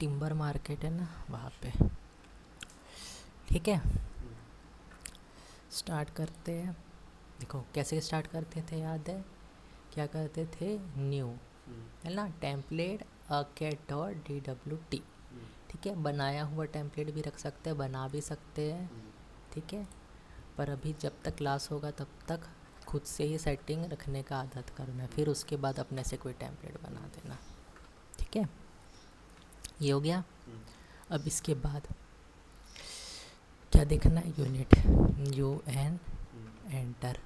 Timber market है ना, वहाँ पे। ठीक है, स्टार्ट करते हैं। देखो कैसे स्टार्ट करते थे, याद है क्या करते थे? न्यू, है ना, टेम्पलेट AutoCAD.DWT। ठीक है, बनाया हुआ टेम्पलेट भी रख सकते हैं, बना भी सकते हैं। ठीक है, पर अभी जब तक क्लास होगा तब तक खुद से ही सेटिंग रखने का आदत करना है, फिर उसके बाद अपने से कोई टेम्पलेट बना देना। ठीक है, ये हो गया। अब इसके बाद क्या देखना है? Unit, UN enter.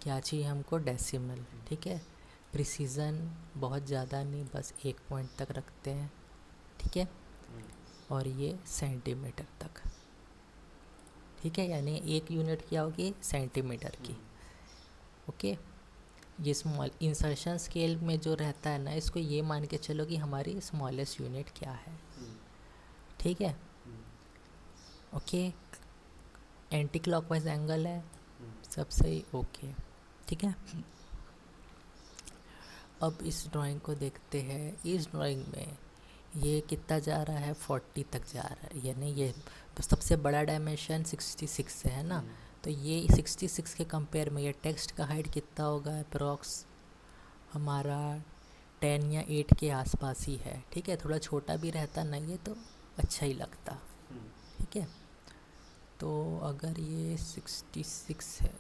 क्या चाहिए हमको? डेसिमल। ठीक है, प्रिसीजन बहुत ज़्यादा नहीं, बस 1 पॉइंट तक रखते हैं। ठीक है, और ये सेंटीमीटर तक। ठीक है, यानी 1 यूनिट क्या होगी? सेंटीमीटर की। ओके, ये स्मॉल इंसर्शन स्केल में जो रहता है ना, इसको ये मान के चलो कि हमारी स्मॉलेस्ट यूनिट क्या है। ठीक है, ओके, एंटी क्लॉकवाइज एंगल है, सब सही, ओके। ठीक है, अब इस ड्राइंग को देखते हैं। इस ड्राइंग में ये कितना जा रहा है? 40 तक जा रहा है, यानी ये सबसे बड़ा डायमेंशन 66 है ना, तो ये 66 के कंपेयर में ये टेक्स्ट का हाइट कितना होगा? अप्रॉक्स हमारा 10 या 8 के आसपास ही है। ठीक है, थोड़ा छोटा भी रहता ना ये तो अच्छा ही लगता। ठीक है, तो अगर ये 66 है,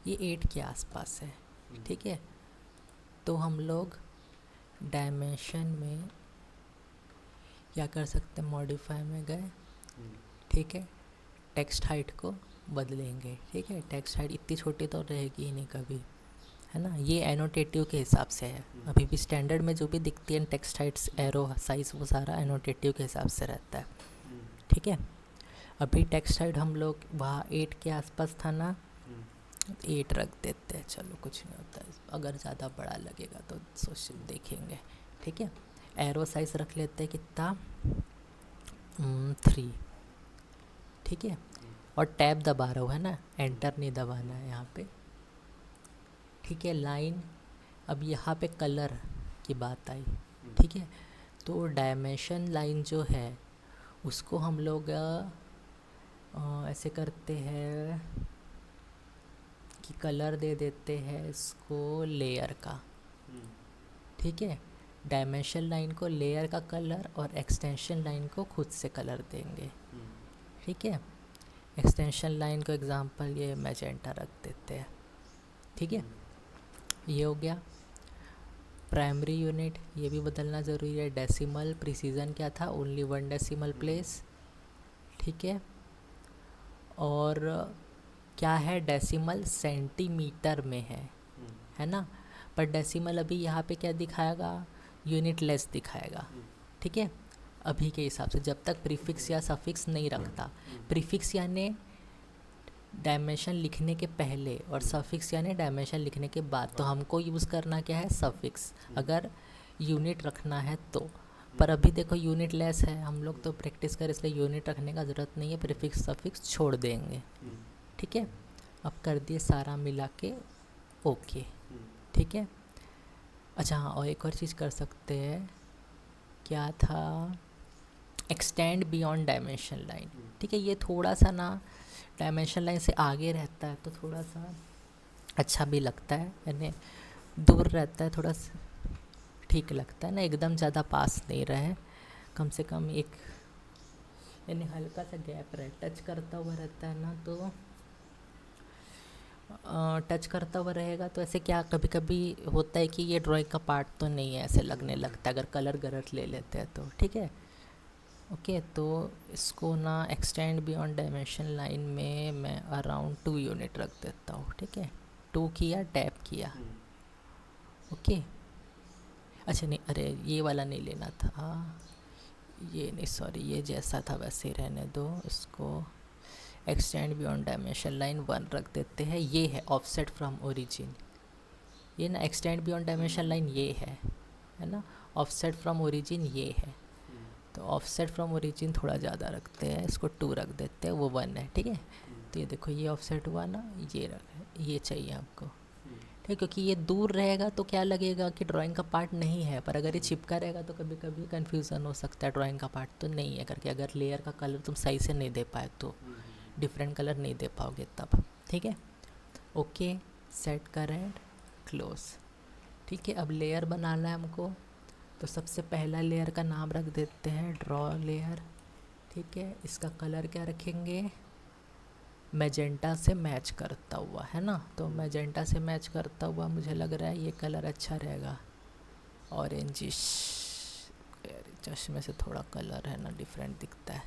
ये 8 के आसपास है। ठीक है, तो हम लोग डायमेंशन में क्या कर सकते हैं? मॉडिफाई में गए। ठीक है, टेक्स्ट हाइट को बदलेंगे। ठीक है, टेक्स्ट हाइट इतनी छोटी तो रहेगी ही नहीं कभी, है ना। ये एनोटेटिव के हिसाब से है, अभी भी स्टैंडर्ड में जो भी दिखती है टेक्स्ट हाइट्स, एरो साइज़, वो सारा एनोटेटिव के हिसाब से रहता है। ठीक है, अभी टेक्स्ट हाइट हम लोग वहाँ 8 के आसपास था ना, 8 रख देते हैं, चलो कुछ नहीं होता है। अगर ज़्यादा बड़ा लगेगा तो सोच देखेंगे। ठीक है, एरो साइज़ रख लेते हैं कितना? 3। ठीक है, और टैब दबा रहा हूँ, है ना, एंटर नहीं दबाना है यहाँ पे। ठीक है, लाइन, अब यहाँ पे कलर की बात आई। ठीक है, तो डायमेंशन लाइन जो है उसको हम लोग ऐसे करते हैं कि कलर दे देते हैं इसको लेयर का। ठीक है, डायमेंशन लाइन को लेयर का कलर और एक्सटेंशन लाइन को खुद से कलर देंगे। ठीक है, एक्सटेंशन लाइन को एग्जांपल ये मैजेंटा रख देते हैं। ठीक है, ये हो गया। प्राइमरी यूनिट ये भी बदलना ज़रूरी है। डेसिमल, प्रिसीजन क्या था? Only 1 decimal place. ठीक है, और क्या है? डेसिमल सेंटीमीटर में है ना, पर डेसिमल अभी यहाँ पे क्या दिखाएगा? यूनिट लेस दिखाएगा। ठीक है, अभी के हिसाब से जब तक प्रीफिक्स या सफिक्स नहीं रखता। प्रीफिक्स यानी डायमेंशन लिखने के पहले और सफिक्स यानी डायमेंशन लिखने के बाद, तो हमको यूज़ करना क्या है? सफिक्स, अगर यूनिट रखना है तो। पर अभी देखो यूनिट लेस है, हम लोग तो प्रैक्टिस करें इसलिए यूनिट रखने का ज़रूरत नहीं है, प्रीफिक्स सफिक्स छोड़ देंगे। ठीक है, अब कर दिए सारा मिला के ओके। ठीक है, अच्छा हाँ, और एक और चीज़ कर सकते हैं, क्या था? Extend beyond dimension line. ठीक है, ये थोड़ा सा ना डायमेंशन लाइन से आगे रहता है तो थोड़ा सा अच्छा भी लगता है, यानी दूर रहता है थोड़ा सा ठीक लगता है ना, एकदम ज़्यादा पास नहीं रहे, कम से कम एक यानी हल्का सा गैप रहे, टच करता हुआ रहता है ना, तो टच करता हुआ रहेगा तो ऐसे क्या कभी कभी होता है कि ये ड्राइंग का पार्ट तो नहीं है, ऐसे लगने लगता है अगर कलर गलत ले लेते हैं तो। ठीक है, ओके, तो इसको ना एक्सटेंड बियॉन्ड डायमेंशन लाइन में मैं अराउंड 2 यूनिट रख देता हूँ। ठीक है, 2 किया, टैप किया। ओके, अच्छा नहीं, अरे ये वाला नहीं लेना था, ये नहीं, सॉरी, ये जैसा था वैसे ही रहने दो। इसको एक्सटेंड बियॉन्ड डायमेंशन लाइन 1 रख देते हैं। ये है ऑफसेट फ्रॉम ओरिजिन, ये ना एक्सटेंड बियॉन्ड डायमेंशन लाइन ये है ना, ऑफसेट फ्रॉम ओरिजिन ये है, तो ऑफसेट फ्रॉम ओरिजिन थोड़ा ज़्यादा रखते हैं, इसको 2 रख देते हैं, वो 1 है। ठीक है, तो ये देखो ये ऑफसेट हुआ ना, ये चाहिए हमको। ठीक है, क्योंकि ये दूर रहेगा तो क्या लगेगा कि ड्राइंग का पार्ट नहीं है, पर अगर ये चिपका रहेगा तो कभी कभी कन्फ्यूज़न हो सकता है ड्राइंग का पार्ट तो नहीं है करके, अगर लेयर का कलर तुम सही से नहीं दे पाए तो डिफरेंट कलर नहीं दे पाओगे तब। ठीक है, ओके, सेट कर एंड क्लोज। ठीक है, अब लेयर बनाना है हमको, तो सबसे पहला लेयर का नाम रख देते हैं ड्रॉ लेयर। ठीक है, इसका कलर क्या रखेंगे, मैजेंटा से मैच करता हुआ, है ना, तो मैजेंटा से मैच करता हुआ मुझे लग रहा है ये कलर अच्छा रहेगा, ऑरेंजिश। चश्मे से थोड़ा कलर है ना डिफरेंट दिखता है।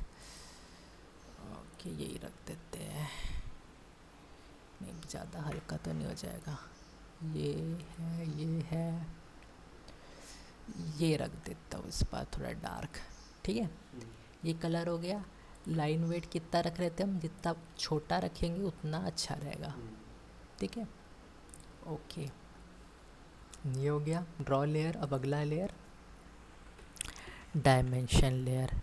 ओके, यही रख देते हैं, नहीं ज़्यादा हल्का तो नहीं हो जाएगा। ये रख देता हूँ इस बार थोड़ा डार्क। ठीक है, ये कलर हो गया। लाइन वेट कितना रख रहे थे हम, जितना छोटा रखेंगे उतना अच्छा रहेगा। ठीक है, ओके, ये हो गया ड्रॉ लेयर। अब अगला लेयर डायमेंशन लेयर।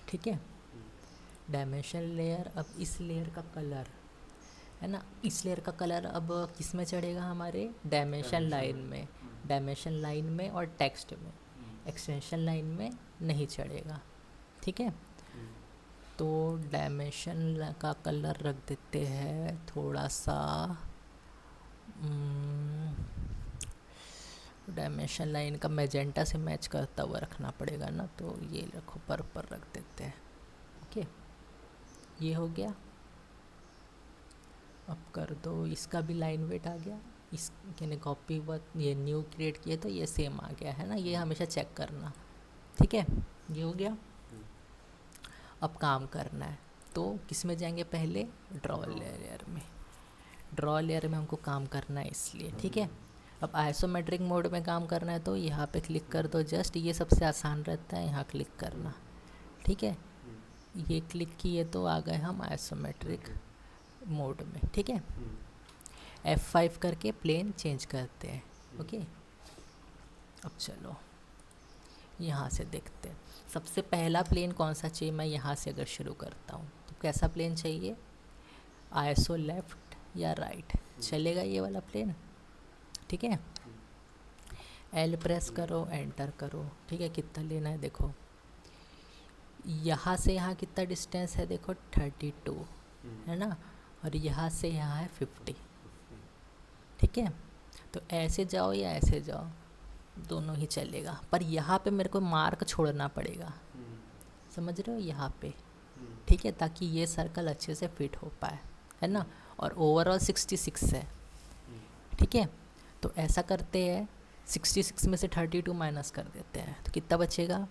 ठीक है, डायमेंशन लेयर। अब इस लेयर का कलर है ना, इस लेयर का कलर अब किस में चढ़ेगा, हमारे डायमेंशन लाइन में, डायमेंशन लाइन में और टेक्स्ट में, एक्सटेंशन लाइन में नहीं चढ़ेगा। ठीक है, तो डायमेंशन का कलर रख देते हैं थोड़ा सा, डायमेंशन लाइन का मैजेंटा से मैच करता हुआ रखना पड़ेगा ना, तो ये रखो, पर्पल रख देते हैं। ओके, ये हो गया। अब कर दो, इसका भी लाइन वेट आ गया, इस यानी कॉपी वर्क ये न्यू क्रिएट किए तो ये सेम आ गया, है ना, ये हमेशा चेक करना। ठीक है, ये हो गया। अब काम करना है तो किस में जाएंगे, पहले ड्रॉ लेयर में। ड्रॉ लेयर में हमको काम करना है इसलिए। ठीक है, अब आइसोमेट्रिक मोड में काम करना है तो यहाँ पे क्लिक कर दो, जस्ट ये सबसे आसान रहता है, यहाँ क्लिक करना। ठीक है, ये क्लिक किए तो आ गए हम आइसोमेट्रिक मोड में। ठीक है, F5 करके प्लेन चेंज करते हैं। ओके, अब चलो यहाँ से देखते हैं, सबसे पहला प्लेन कौन सा चाहिए। मैं यहाँ से अगर शुरू करता हूँ तो कैसा प्लेन चाहिए, आइसो लेफ्ट या राइट, चलेगा ये वाला प्लेन। ठीक है, L प्रेस करो, एंटर करो। ठीक है, कितना लेना है देखो, यहाँ से यहाँ कितना डिस्टेंस है देखो 32, है ना, और यहाँ से यहाँ है 50। ठीक है, तो ऐसे जाओ या ऐसे जाओ, दोनों ही चलेगा, पर यहाँ पे मेरे को मार्क छोड़ना पड़ेगा, समझ रहे हो, यहाँ पे। ठीक है, ताकि ये सर्कल अच्छे से फिट हो पाए, है ना, और ओवरऑल 66 है। ठीक है, तो ऐसा करते हैं, 66 में से 32 माइनस कर देते हैं तो कितना बचेगा,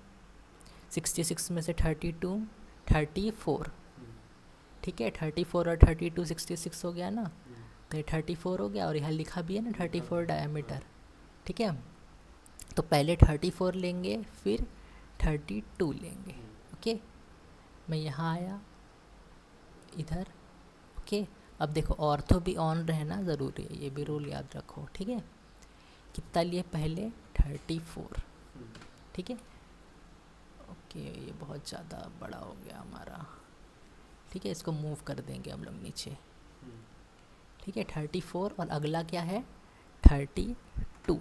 66 में से 32 34। ठीक है, 34 और 32 66 हो गया ना, तो ये 34 हो गया, और यहाँ लिखा भी है ना 34 डायमीटर। ठीक है, तो पहले 34 लेंगे, फिर 32 लेंगे। ओके, मैं यहाँ आया इधर। ओके, अब देखो ऑर्थो भी ऑन रहना ज़रूरी है, ये भी रूल याद रखो। ठीक है, कितना लिए पहले 34। ठीक है, ओके, ये बहुत ज़्यादा बड़ा हो गया हमारा। ठीक है, इसको मूव कर देंगे हम लोग नीचे। ठीक है, 34 और अगला क्या है 32।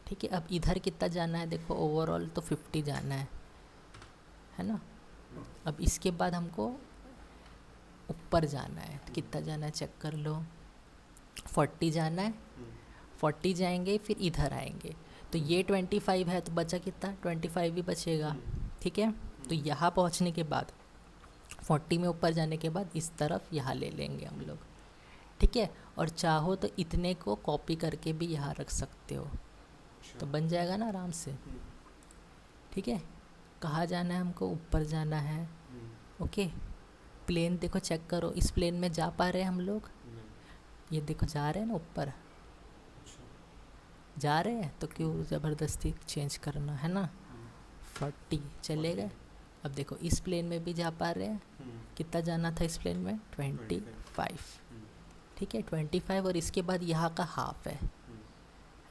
ठीक है, अब इधर कितना जाना है देखो, ओवरऑल तो 50 जाना है ना। अब इसके बाद हमको ऊपर जाना है, तो कितना जाना है चेक कर लो, 40 जाना है। 40 जाएंगे, फिर इधर आएंगे, तो ये 25 है, तो बचा कितना 25 भी बचेगा। ठीक है, तो यहाँ पहुँचने के बाद 40 में ऊपर जाने के बाद इस तरफ यहाँ ले लेंगे हम लोग। ठीक है, और चाहो तो इतने को कॉपी करके भी यहाँ रख सकते हो, तो बन जाएगा ना आराम से। ठीक है, कहाँ जाना है हमको, ऊपर जाना है। ओके, प्लेन देखो चेक करो, इस प्लेन में जा पा रहे हैं हम लोग, ये देखो जा रहे हैं ना ऊपर, जा रहे हैं, तो क्यों ज़बरदस्ती चेंज करना, है ना। 40 चले गए। अब देखो इस प्लेन में भी जा पा रहे हैं, कितना जाना था इस प्लेन में 25। ठीक है, 25, और इसके बाद यहाँ का हाफ है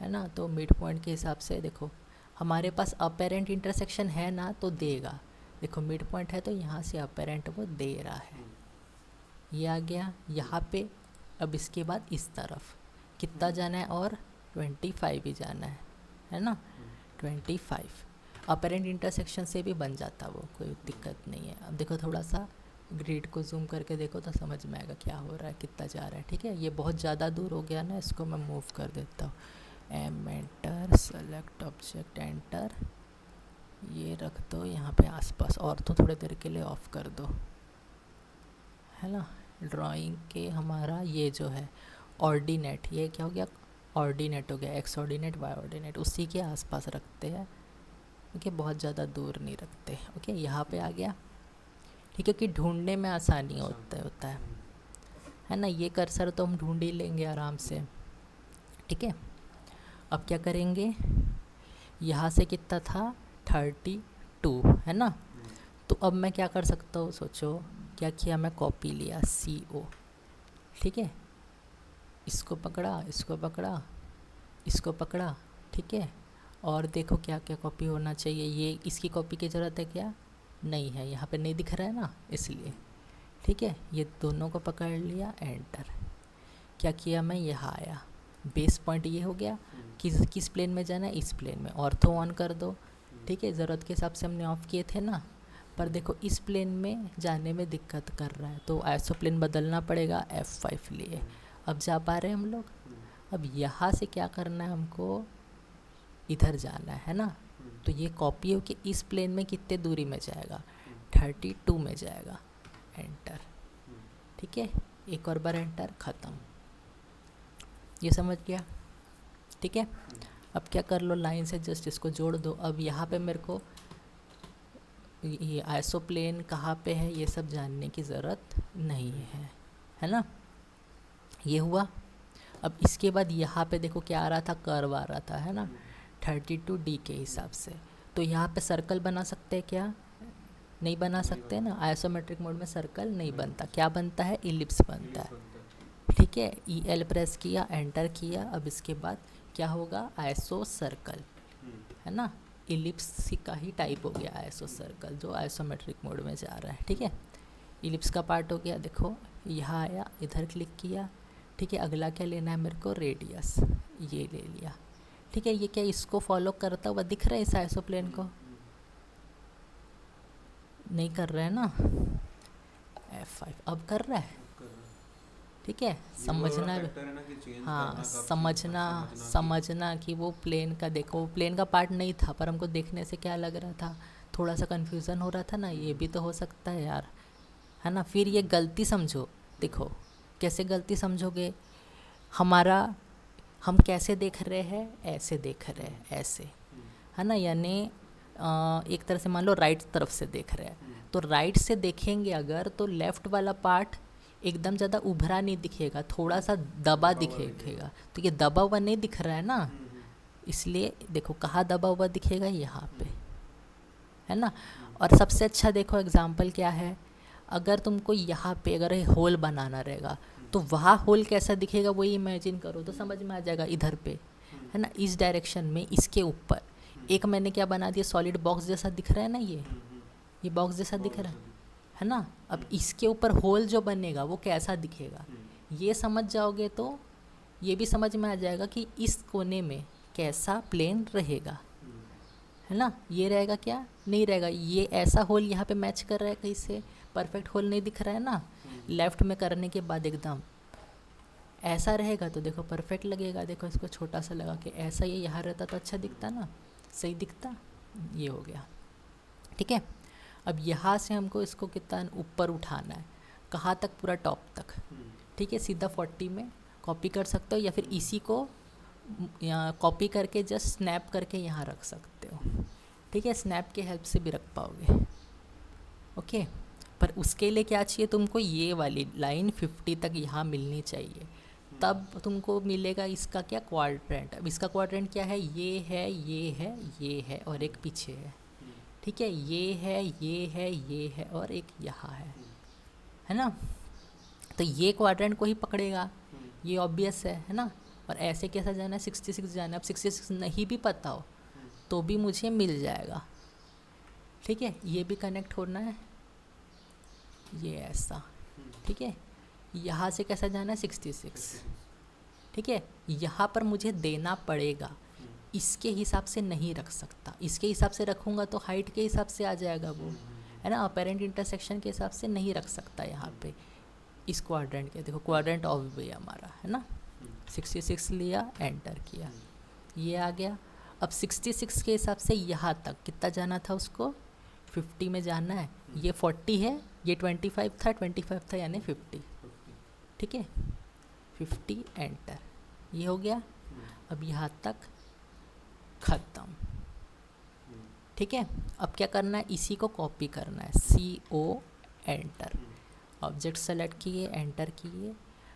ना, तो मिड पॉइंट के हिसाब से देखो हमारे पास अपेरेंट इंटरसेक्शन है ना, तो देगा। देखो मिड पॉइंट है तो यहाँ से अपेरेंट वो दे रहा है, ये आ गया। यहाँ पे अब इसके बाद इस तरफ कितना जाना है, और 25 ही जाना है ना, 25। अपेरेंट इंटरसेक्शन से भी बन जाता वो, कोई दिक्कत नहीं है। अब देखो थोड़ा सा ग्रिड को जूम करके देखो तो समझ में आएगा क्या हो रहा है, कितना जा रहा है। ठीक है, ये बहुत ज़्यादा दूर हो गया ना, इसको मैं मूव कर देता हूँ। एंटर, सेलेक्ट ऑब्जेक्ट, एंटर, ये रख दो यहाँ पे आसपास, और तो थोड़ी देर के लिए ऑफ कर दो, है ना। ड्राइंग के हमारा ये जो है ऑर्डिनेट, ये क्या हो गया, ऑर्डिनेट हो गया, एक्स ऑर्डिनेट, वाई ऑर्डिनेट, उसी के आसपास रखते हैं। ओके, बहुत ज़्यादा दूर नहीं रखते। ओके, यहाँ पे आ गया। ठीक है, कि ढूंढने में आसानी होता है ना। ये कर्सर तो हम ढूंढ ही लेंगे आराम से। ठीक है, अब क्या करेंगे, यहाँ से कितना था 32, है ना। तो अब मैं क्या कर सकता हूँ, सोचो क्या किया, मैं कॉपी लिया CO। ठीक है, इसको पकड़ा, इसको पकड़ा, इसको पकड़ा। ठीक है, और देखो क्या क्या कॉपी होना चाहिए। ये इसकी कॉपी की ज़रूरत है क्या, नहीं है, यहाँ पे नहीं दिख रहा है ना, इसलिए। ठीक है, ये दोनों को पकड़ लिया, एंटर। क्या किया मैं, यहाँ आया, बेस पॉइंट ये हो गया। किस प्लेन में जाना है, इस प्लेन में। ऑर्थो ऑन कर दो। ठीक है, ज़रूरत के हिसाब से हमने ऑफ़ किए थे ना, पर देखो इस प्लेन में जाने में दिक्कत कर रहा है, तो आइसो प्लेन बदलना पड़ेगा, F5 लिए। अब जा पा रहे हैं हम लोग। अब यहाँ से क्या करना है हमको, इधर जाना है ना। तो ये कॉपी हो के इस प्लेन में कितने दूरी में जाएगा, 32 में जाएगा, एंटर। ठीक है, एक और बार एंटर, ख़त्म। ये समझ गया। ठीक है, अब क्या कर लो, लाइन से जस्ट इसको जोड़ दो। अब यहाँ पे मेरे को ये आइसो प्लेन कहाँ पे है ये सब जानने की ज़रूरत नहीं है ना। ये हुआ। अब इसके बाद यहाँ पे देखो क्या आ रहा था, कर्व आ रहा था, है ना, 32D के हिसाब से। तो यहाँ पे सर्कल बना सकते हैं क्या, नहीं बना सकते ना। आइसोमेट्रिक मोड में सर्कल नहीं बनता, क्या बनता है, इलिप्स बनता है। ठीक है, EL प्रेस किया, एंटर किया। अब इसके बाद क्या होगा, आइसो सर्कल, है ना। इलिप्स का ही टाइप हो गया आइसो सर्कल, जो आइसोमेट्रिक मोड में जा रहा है। ठीक है, इलिप्स का पार्ट हो गया। देखो यहाँ आया, इधर क्लिक किया। ठीक है, अगला क्या लेना है मेरे को, रेडियस, ये ले लिया। ठीक है, ये क्या इसको फॉलो करता हुआ दिख रहा है, इस आइसो प्लेन को, नहीं कर रहा है ना, F5 अब कर रहा है। ठीक है, समझना, हाँ समझना कि वो प्लेन का, देखो प्लेन का पार्ट नहीं था, पर हमको देखने से क्या लग रहा था, थोड़ा सा कन्फ्यूज़न हो रहा था ना। ये भी तो हो सकता है यार, है ना। फिर ये गलती समझो, देखो कैसे गलती समझोगे, हम कैसे देख रहे हैं, ऐसे देख रहे हैं, ऐसे, है ना। यानी एक तरह से मान लो राइट तरफ से देख रहे हैं, तो राइट से देखेंगे अगर, तो लेफ़्ट वाला पार्ट एकदम ज़्यादा उभरा नहीं दिखेगा, थोड़ा सा दबा दिखेगा। तो ये दबा हुआ नहीं दिख रहा है ना, इसलिए देखो कहाँ दबा हुआ दिखेगा, यहाँ पे, है ना। और सबसे अच्छा देखो एग्जाम्पल क्या है, अगर तुमको यहाँ पे अगर होल बनाना रहेगा, तो वहाँ होल कैसा दिखेगा वही इमेजिन करो, तो समझ में आ जाएगा। इधर पे, है ना, इस डायरेक्शन में, इसके ऊपर एक मैंने क्या बना दिया, सॉलिड बॉक्स जैसा दिख रहा है ना, ये बॉक्स जैसा दिख रहा है ना। अब इसके ऊपर होल जो बनेगा वो कैसा दिखेगा, ये समझ जाओगे तो ये भी समझ में आ जाएगा कि इस कोने में कैसा प्लेन रहेगा, है ना। ये रहेगा क्या, नहीं रहेगा। ये ऐसा होल यहाँ पे मैच कर रहा है कहीं से, परफेक्ट होल नहीं दिख रहा है ना। लेफ़्ट में करने के बाद एकदम ऐसा रहेगा तो देखो परफेक्ट लगेगा। देखो इसको छोटा सा लगा के ऐसा, ये यहाँ रहता तो अच्छा दिखता ना, सही दिखता। ये हो गया। ठीक है, अब यहाँ से हमको इसको कितना ऊपर उठाना है, कहाँ तक, पूरा टॉप तक। ठीक है, सीधा 40 में कॉपी कर सकते हो, या फिर इसी को कॉपी करके जस्ट स्नैप करके यहाँ रख सकते हो। ठीक है, स्नैप के हेल्प से भी रख पाओगे। ओके, पर उसके लिए क्या चाहिए तुमको, ये वाली लाइन 50 तक यहाँ मिलनी चाहिए, तब तुमको मिलेगा इसका क्या, क्वाड्रेंट। अब इसका क्वाड्रेंट क्या है, ये है, ये है, ये है, और एक पीछे है। ठीक है, ये है, ये है, ये है, और एक यहाँ है ना। तो ये क्वाड्रेंट को ही पकड़ेगा, ये ऑब्वियस है ना। और ऐसे कैसा जाना है, 66 जाना है। अब 66 नहीं भी पता हो तो भी मुझे मिल जाएगा। ठीक है, ये भी कनेक्ट होना है, ये ऐसा। ठीक है, यहाँ से कैसा जाना है 66, ठीक है। यहाँ पर मुझे देना पड़ेगा, इसके हिसाब से नहीं रख सकता, इसके हिसाब से रखूँगा तो हाइट के हिसाब से आ जाएगा वो, है ना, अपेरेंट इंटरसेक्शन के हिसाब से नहीं रख सकता यहाँ पे इस क्वाड्रेंट के। देखो क्वाड्रेंट ऑफ भी हमारा, है ना, 66 लिया, एंटर किया, ये आ गया। अब 66 के हिसाब से यहाँ तक कितना जाना था उसको, 50 में जाना है, ये 40 है, ये 25 था यानी 50, ठीक है, 50 एंटर, ये हो गया। अब यहाँ तक ख़त्म, ठीक है। अब क्या करना है, इसी को कॉपी करना है, CO एंटर, ऑब्जेक्ट सेलेक्ट किए, एंटर किए,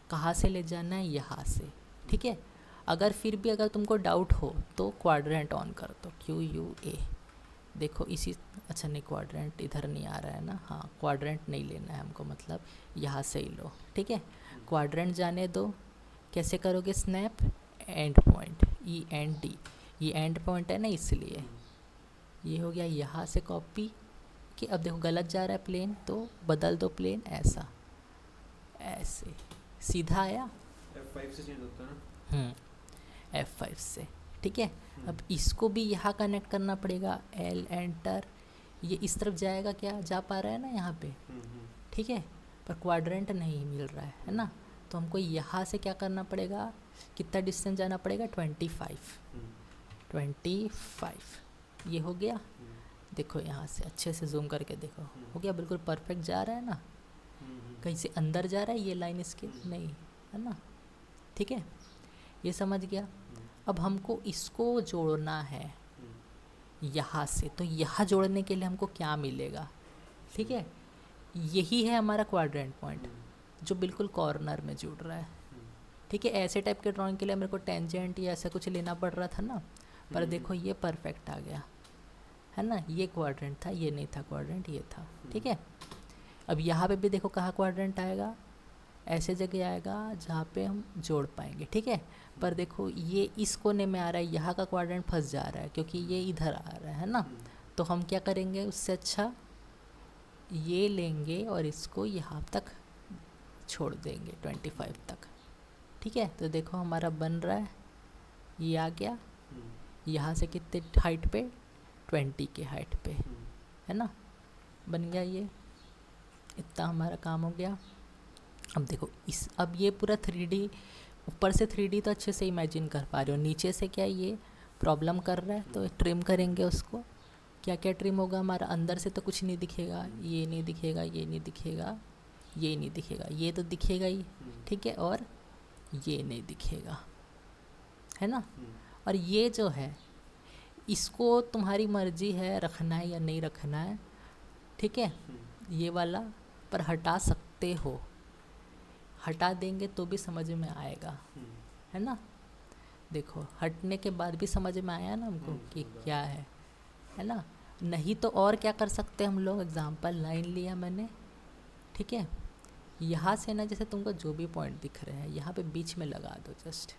कहाँ से ले जाना है, यहाँ से, ठीक है। अगर फिर भी अगर तुमको डाउट हो तो क्वाड्रेंट ऑन कर दो, QUA, देखो इसी, अच्छा नहीं क्वाड्रेंट इधर नहीं आ रहा है ना, हाँ क्वाड्रेंट नहीं लेना है हमको, मतलब यहाँ से ही लो, ठीक है। क्वाड्रेंट जाने दो, कैसे करोगे, स्नैप एंड पॉइंट, END, ये एंड पॉइंट है ना इसलिए, ये हो गया, यहाँ से कॉपी कि अब देखो गलत जा रहा है प्लेन तो बदल दो प्लेन, ऐसा ऐसे सीधा आया, F5 से चेंज होता है ना, F5 से, ठीक है। अब इसको भी यहाँ कनेक्ट करना पड़ेगा, L एंटर, ये इस तरफ जाएगा, क्या जा पा रहा है ना यहाँ पे, ठीक है, पर क्वाड्रेंट नहीं मिल रहा है ना, तो हमको यहाँ से क्या करना पड़ेगा, कितना डिस्टेंस जाना पड़ेगा, 25, ये हो गया। देखो यहाँ से अच्छे से जूम करके देखो, हो गया, बिल्कुल परफेक्ट जा रहा है ना, कहीं से अंदर जा रहा है ये लाइन इसके नहीं, है ना, ठीक है, ये समझ गया। अब हमको इसको जोड़ना है यहाँ से, तो यहाँ जोड़ने के लिए हमको क्या मिलेगा, ठीक है, यही है हमारा क्वाड्रेंट पॉइंट जो बिल्कुल कॉर्नर में जुड़ रहा है, ठीक है। ऐसे टाइप के ड्राइंग के लिए मेरे को टेंजेंट या ऐसा कुछ लेना पड़ रहा था ना, पर देखो ये परफेक्ट आ गया, है ना, ये क्वाड्रेंट था, ये नहीं था क्वाड्रेंट, ये था, ठीक है। अब यहाँ पे भी देखो कहाँ क्वाड्रेंट आएगा, ऐसे जगह आएगा जहाँ पे हम जोड़ पाएंगे, ठीक है। पर देखो ये इस कोने में आ रहा है, यहाँ का क्वाड्रेंट फंस जा रहा है क्योंकि ये इधर आ रहा है ना, तो हम क्या करेंगे, उससे अच्छा ये लेंगे और इसको यहाँ तक छोड़ देंगे 25 तक, ठीक है। तो देखो हमारा बन रहा है, ये आ गया, यहाँ से कितने हाइट पे, 20 के हाइट पे, है ना, बन गया, ये इतना हमारा काम हो गया। अब देखो इस, अब ये पूरा 3D, ऊपर से 3D तो अच्छे से इमेजिन कर पा रहे हो, नीचे से क्या ये प्रॉब्लम कर रहा है, तो ट्रिम करेंगे उसको, क्या क्या ट्रिम होगा हमारा, अंदर से तो कुछ नहीं दिखेगा, ये नहीं दिखेगा, ये नहीं दिखेगा, ये नहीं दिखेगा, ये तो दिखेगा ही, ठीक है, और ये नहीं दिखेगा, है ना। और ये जो है इसको तुम्हारी मर्जी है रखना है या नहीं रखना है, ठीक है, ये वाला पर हटा सकते हो, हटा देंगे तो भी समझ में आएगा, है ना। देखो हटने के बाद भी समझ में आया ना हमको कि क्या है ना। नहीं तो और क्या कर सकते हैं हम लोग, एग्जांपल लाइन लिया मैंने, ठीक है, यहाँ से ना जैसे तुमको जो भी पॉइंट दिख रहे हैं यहाँ पे बीच में लगा दो जस्ट,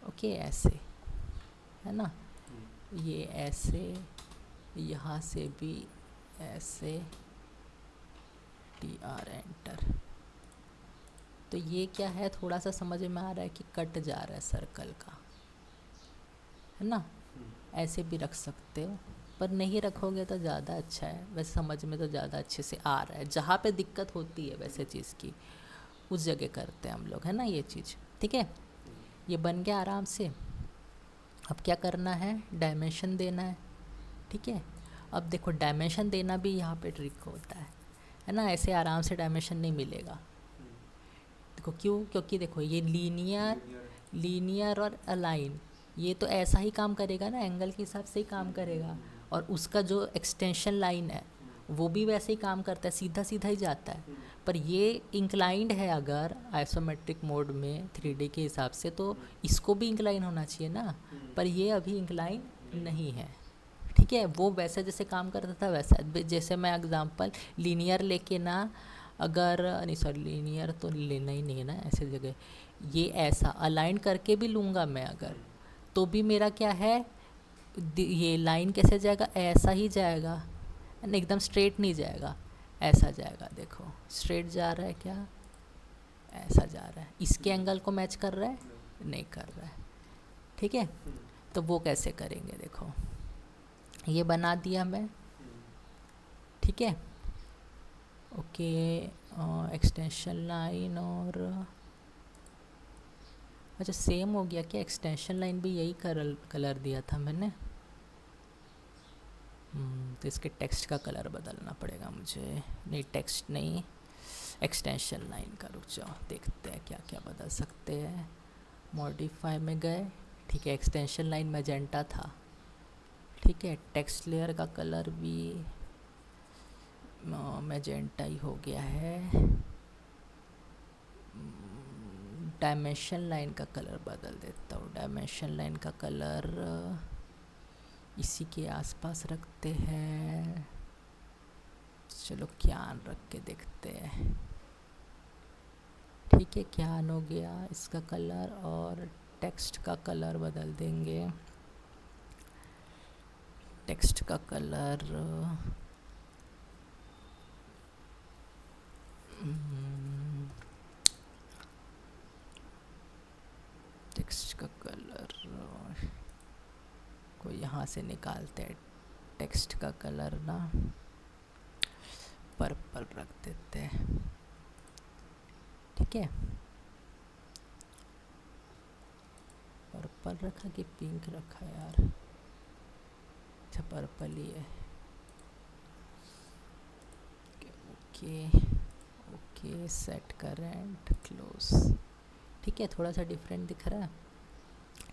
ओके, ऐसे, है ना, ये ऐसे, यहाँ से भी ऐसे, TR एंटर, तो ये क्या है, थोड़ा सा समझ में आ रहा है कि कट जा रहा है सर्कल का, है ना, ऐसे भी रख सकते हो, पर नहीं रखोगे तो ज़्यादा अच्छा है, वैसे समझ में तो ज़्यादा अच्छे से आ रहा है, जहाँ पे दिक्कत होती है वैसे चीज़ की उस जगह करते हैं हम लोग, है ना, ये चीज़, ठीक है। ये बन गया आराम से। अब क्या करना है, डायमेंशन देना है, ठीक है। अब देखो डायमेंशन देना भी यहाँ पे ट्रिक होता है ना, ऐसे आराम से डायमेंशन नहीं मिलेगा, देखो क्यों, क्योंकि देखो ये लीनियर और अलाइन, ये तो ऐसा ही काम करेगा ना, एंगल के हिसाब से ही काम करेगा, और उसका जो एक्सटेंशन लाइन है वो भी वैसे ही काम करता है, सीधा सीधा ही जाता है, पर ये इंक्लाइंड है अगर आइसोमेट्रिक मोड में 3D के हिसाब से, तो इसको भी इंक्लाइन होना चाहिए ना, पर ये अभी इंक्लाइन नहीं है, ठीक है। वो वैसे जैसे काम करता था वैसा, जैसे मैं एग्जांपल लीनियर लेके ना, अगर नहीं सॉरी लीनियर तो लेना ही नहीं है ना ऐसे जगह, ये ऐसा अलाइन करके भी लूँगा मैं अगर, तो भी मेरा क्या है, ये लाइन कैसे जाएगा, ऐसा ही जाएगा, एकदम स्ट्रेट नहीं जाएगा, ऐसा जाएगा, देखो स्ट्रेट जा रहा है क्या, ऐसा जा रहा है, इसके एंगल को मैच कर रहा है, नहीं कर रहा है। ठीक है, तो वो कैसे करेंगे, देखो ये बना दिया मैं। ठीक है, ओके, एक्सटेंशन लाइन और अच्छा सेम हो गया क्या, एक्सटेंशन लाइन भी यही कलर दिया था मैंने। तो इसके टेक्स्ट का कलर बदलना पड़ेगा मुझे, नहीं टेक्स्ट नहीं, एक्सटेंशन लाइन का। रुक जाओ देखते हैं क्या क्या बदल सकते हैं। मॉडिफाई में गए, ठीक है, एक्सटेंशन लाइन मैजेंटा था। ठीक है, टेक्स्ट लेयर का कलर भी मैजेंटा ही हो गया है। डायमेंशन लाइन का कलर बदल देता हूँ, डायमेंशन लाइन का कलर इसी के आसपास रखते हैं। चलो क्यान रख के देखते हैं। ठीक है, क्यान हो गया इसका कलर, और टेक्स्ट का कलर बदल देंगे। टेक्स्ट का कलर टेक्स्ट का कलर को यहाँ से निकालते हैं। टेक्स्ट का कलर ना पर्पल रख देते हैं। ठीक है, पर्पल रखा कि पिंक रखा यार, अच्छा पर्पल ही है। Okay okay, set current close. ठीक है, थोड़ा सा डिफरेंट दिख रहा है।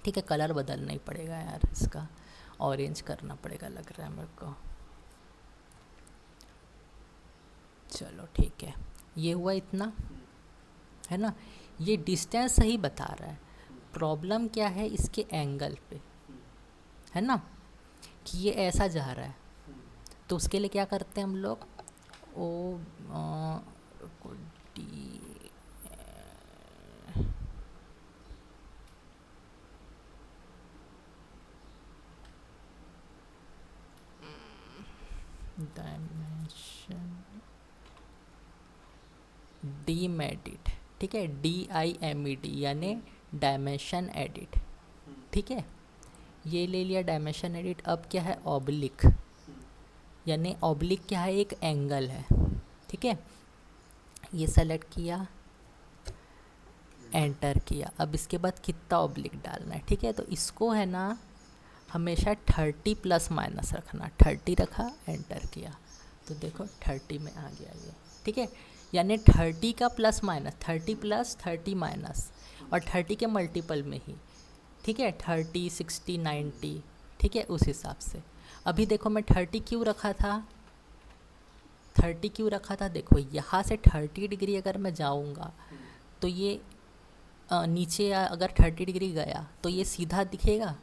ठीक है, कलर बदलना ही पड़ेगा यार, इसका ऑरेंज करना पड़ेगा लग रहा है मेरे को। चलो ठीक है, ये हुआ इतना, है ना। ये डिस्टेंस सही बता रहा है, प्रॉब्लम क्या है इसके एंगल पे, है ना, कि ये ऐसा जा रहा है। तो उसके लिए क्या करते हैं हम लोग, O D dimension dim edit. ठीक है, DIMED यानी डायमेंशन एडिट। ठीक है, ये ले लिया डायमेंशन एडिट। अब क्या है, ऑब्लिक, यानी ऑब्लिक क्या है, एक एंगल है। ठीक है, ये सेलेक्ट किया, एंटर किया। अब इसके बाद कितना ऑब्लिक डालना है, ठीक है, तो इसको है ना हमेशा 30 प्लस माइनस रखना। 30 रखा, एंटर किया, तो देखो 30 में आ गया ये। ठीक है, यानी 30 का प्लस माइनस, 30 प्लस 30 माइनस, और 30 के मल्टीपल में ही। ठीक है, 30 60 90, ठीक है, उस हिसाब से। अभी देखो मैं 30 क्यों रखा था, 30 क्यों रखा था, देखो यहाँ से 30 डिग्री अगर मैं जाऊँगा तो ये नीचे अगर 30 डिग्री गया तो ये सीधा दिखेगा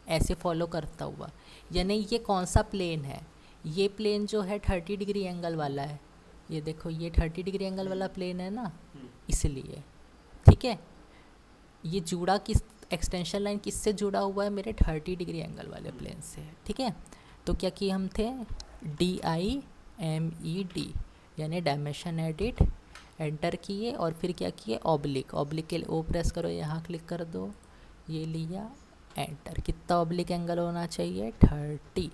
ऐसे फॉलो करता हुआ। यानी ये कौन सा प्लेन है, ये प्लेन जो है 30 डिग्री एंगल वाला है। ये देखो ये 30 डिग्री एंगल वाला प्लेन है ना, इसलिए। ठीक है, ये जुड़ा किस, एक्सटेंशन लाइन किससे जुड़ा हुआ है, मेरे 30 डिग्री एंगल वाले प्लेन से। ठीक है, तो क्या किए हम थे, DIMED यानी डायमेंशन एडिट, एंटर किए, और फिर क्या किए, ऑब्लिक। ऑब्लिक के लिए ओ प्रेस करो, यहाँ क्लिक कर दो, ये लिया, एंटर। कितना ऑब्लिक एंगल होना चाहिए, 30,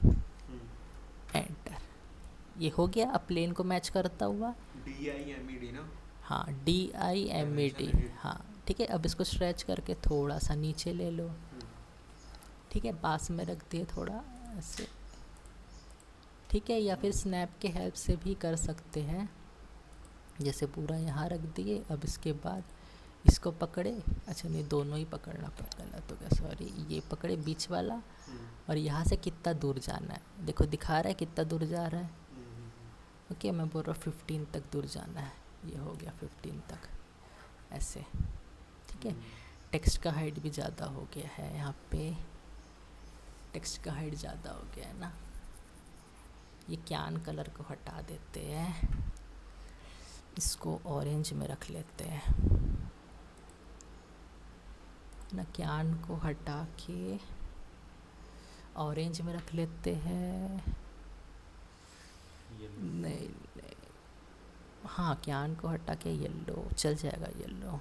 एंटर। ये हो गया। अब प्लेन को मैच करता हुआ, DIMED ना, हाँ DIMED, हाँ ठीक है। अब इसको स्ट्रेच करके थोड़ा सा नीचे ले लो। ठीक है, पास में रख दिए थोड़ा ऐसे। ठीक है, या फिर स्नैप के हेल्प से भी कर सकते हैं, जैसे पूरा यहाँ रख दिए। अब इसके बाद इसको पकड़े, अच्छा नहीं दोनों ही पकड़ना पड़ता, तो क्या सॉरी, ये पकड़े बीच वाला, और यहाँ से कितना दूर जाना है, देखो दिखा रहा है कितना दूर जा रहा है। ओके, मैं बोल रहा हूँ 15 तक दूर जाना है, ये हो गया 15 तक ऐसे। ठीक है, टेक्स्ट का हाइट भी ज़्यादा हो गया है, यहाँ पे टेक्स्ट का हाइट ज़्यादा हो गया है ना। ये क्यान कलर को हटा देते हैं, इसको ऑरेंज में रख लेते हैं ना, क्यान को हटा के ऑरेंज में रख लेते हैं। नहीं हाँ क्यान को हटा के येलो चल जाएगा। येलो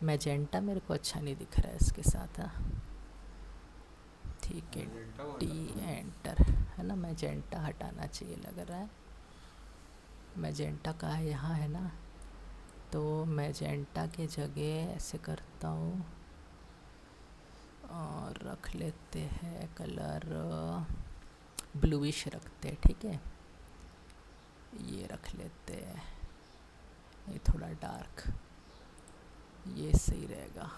मैजेंटा मेरे को अच्छा नहीं दिख रहा है इसके साथ। हाँ ठीक है, मैजेंटा को डी हटा दो। एंटर है ना, मैजेंटा हटाना चाहिए लग रहा है। मैजेंटा का है यहाँ है ना, तो मैजेंटा के जगह ऐसे करता हूँ और रख लेते हैं कलर ब्लूइश रखते हैं। ठीक है, ये रख लेते हैं, ये थोड़ा डार्क, ये सही रहेगा।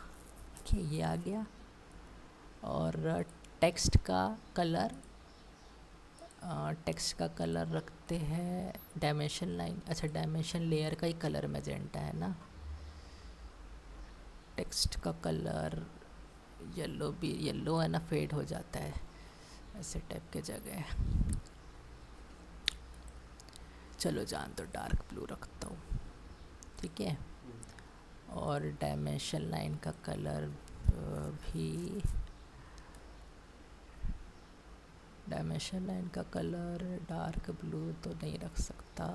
ठीक है, ये आ गया। और टेक्स्ट का कलर, टेक्स्ट का कलर रखते हैं डायमेंशन लाइन, अच्छा डायमेंशन लेयर का ही कलर मैजेंटा है ना। टेक्स्ट का कलर येलो भी, येलो है ना फेड हो जाता है ऐसे टाइप के जगह। चलो जान तो डार्क ब्लू रखता हूँ। ठीक है, और डायमेंशन लाइन का कलर भी, डायमेंशन लाइन का कलर डार्क ब्लू तो नहीं रख सकता।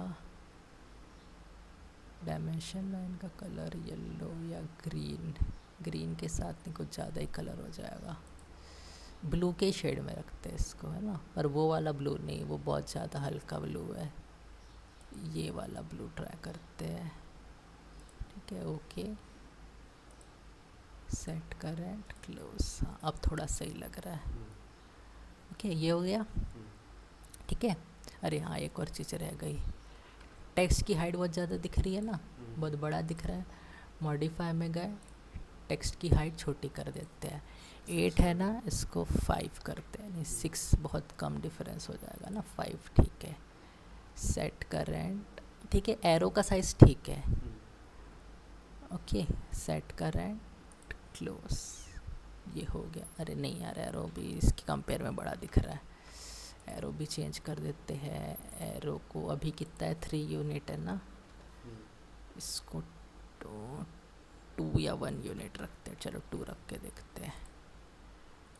डायमेंशन लाइन का कलर येलो या ग्रीन, ग्रीन के साथ नहीं कुछ ज़्यादा ही कलर हो जाएगा। ब्लू के शेड में रखते हैं इसको है ना, पर वो वाला ब्लू नहीं, वो बहुत ज़्यादा हल्का ब्लू है। ये वाला ब्लू ट्राई करते हैं। ठीक है, ओके सेट करेंट क्लोज। हाँ अब थोड़ा सही लग रहा है। ओके ये हो गया। ठीक है, अरे हाँ एक और चीज़ रह गई, टेक्स्ट की हाइट बहुत ज़्यादा दिख रही है ना, बहुत बड़ा दिख रहा है। मॉडिफाई में गए, टेक्स्ट की हाइट छोटी कर देते हैं। 8 है ना, इसको 5 करते हैं, नहीं 6 बहुत कम डिफरेंस हो जाएगा ना, 5 ठीक है। सेट करेंट, ठीक है, एरो का साइज़ ठीक है। ओके सेट करेंट क्लोज, ये हो गया। अरे नहीं यार, एरो भी इसके कंपेयर में बड़ा दिख रहा है, एरो भी चेंज कर देते हैं। एरो को अभी कितना है, 3 यूनिट है ना, इसको 2 या 1 यूनिट रखते हैं। चलो 2 रख के देखते हैं।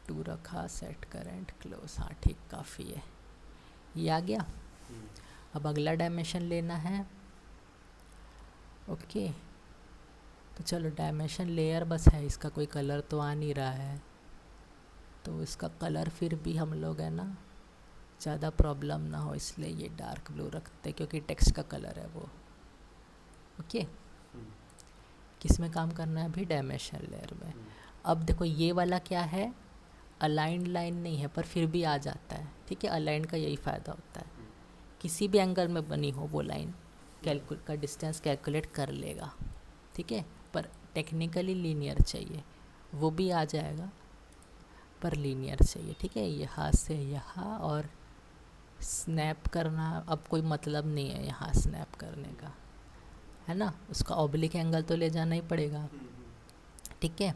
2 रखा, सेट करेंट क्लोज, हाँ ठीक काफ़ी है, ये आ गया। अब अगला डायमेंशन लेना है। ओके तो चलो डायमेंशन लेयर बस है, इसका कोई कलर तो आ नहीं रहा है, तो इसका कलर फिर भी हम लोग है ना ज़्यादा प्रॉब्लम ना हो इसलिए ये डार्क ब्लू रखते हैं, क्योंकि टेक्स्ट का कलर है वो। ओके किस में काम करना है अभी, डायमेंशन लेयर में। अब देखो ये वाला क्या है, अलाइंड लाइन नहीं है पर फिर भी आ जाता है। ठीक है, अलाइंड का यही फ़ायदा होता है, किसी भी एंगल में बनी हो वो लाइन का डिस्टेंस कैलकुलेट कर लेगा। ठीक है, पर टेक्निकली लीनियर चाहिए, वो भी आ जाएगा पर लीनियर चाहिए। ठीक है, यहाँ से यहाँ, और स्नैप करना अब कोई मतलब नहीं है यहाँ स्नैप करने का, है ना, उसका ऑब्लिक एंगल तो ले जाना ही पड़ेगा। ठीक है,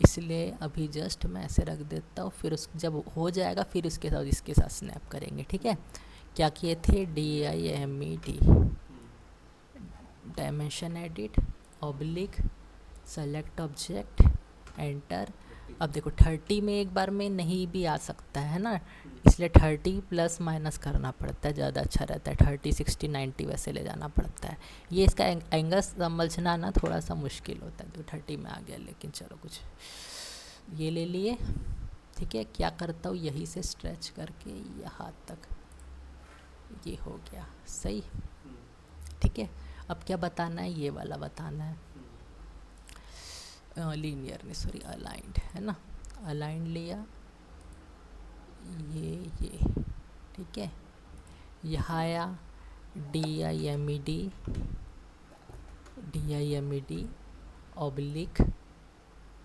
इसलिए अभी जस्ट मैं ऐसे रख देता हूँ, फिर उस जब हो जाएगा फिर इसके साथ इसके साथ स्नैप करेंगे। ठीक है, क्या किए थे, DIMED, dimension edit, oblique, select object, enter. अब देखो 30 में एक बार में नहीं भी आ सकता है ना, इसलिए 30 प्लस माइनस करना पड़ता है, ज़्यादा अच्छा रहता है। 30 60 90 वैसे ले जाना पड़ता है। ये इसका एंगल समझना ना थोड़ा सा मुश्किल होता है, तो 30 में आ गया, लेकिन चलो कुछ ये ले लिए। ठीक है, क्या करता हूँ यहीं से स्ट्रेच करके यहाँ तक, ये हो गया सही। ठीक है, अब क्या बताना है, ये वाला बताना है, लीनियर नहीं सॉरी अलाइंड है ना, अलाइंड लिया ये ठीक है। यहाँ आया DIMED ऑब्लिक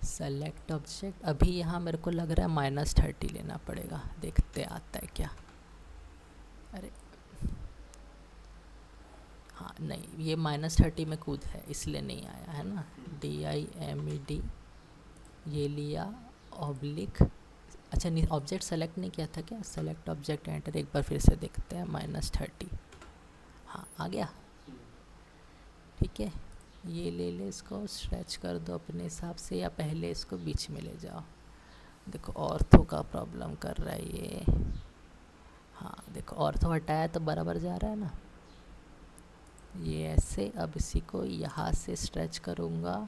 सेलेक्ट ऑब्जेक्ट। अभी यहाँ मेरे को लग रहा है -30 लेना पड़ेगा, देखते आता है क्या। अरे हाँ नहीं, ये -30 में कूद है इसलिए नहीं आया है ना। DIMED ये लिया, ऑब्लिक, अच्छा नहीं ऑब्जेक्ट सेलेक्ट नहीं किया था क्या, सेलेक्ट ऑब्जेक्ट एंटर, एक बार फिर से देखते हैं -30, हाँ आ गया। ठीक है, ये ले ले, इसको स्ट्रेच कर दो अपने हिसाब से, या पहले इसको बीच में ले जाओ। देखो ऑर्थो का प्रॉब्लम कर रहा है ये, हाँ देखो ऑर्थो हटाया तो बराबर जा रहा है ना। ये ऐसे। अब इसी को यहाँ से स्ट्रेच करूँगा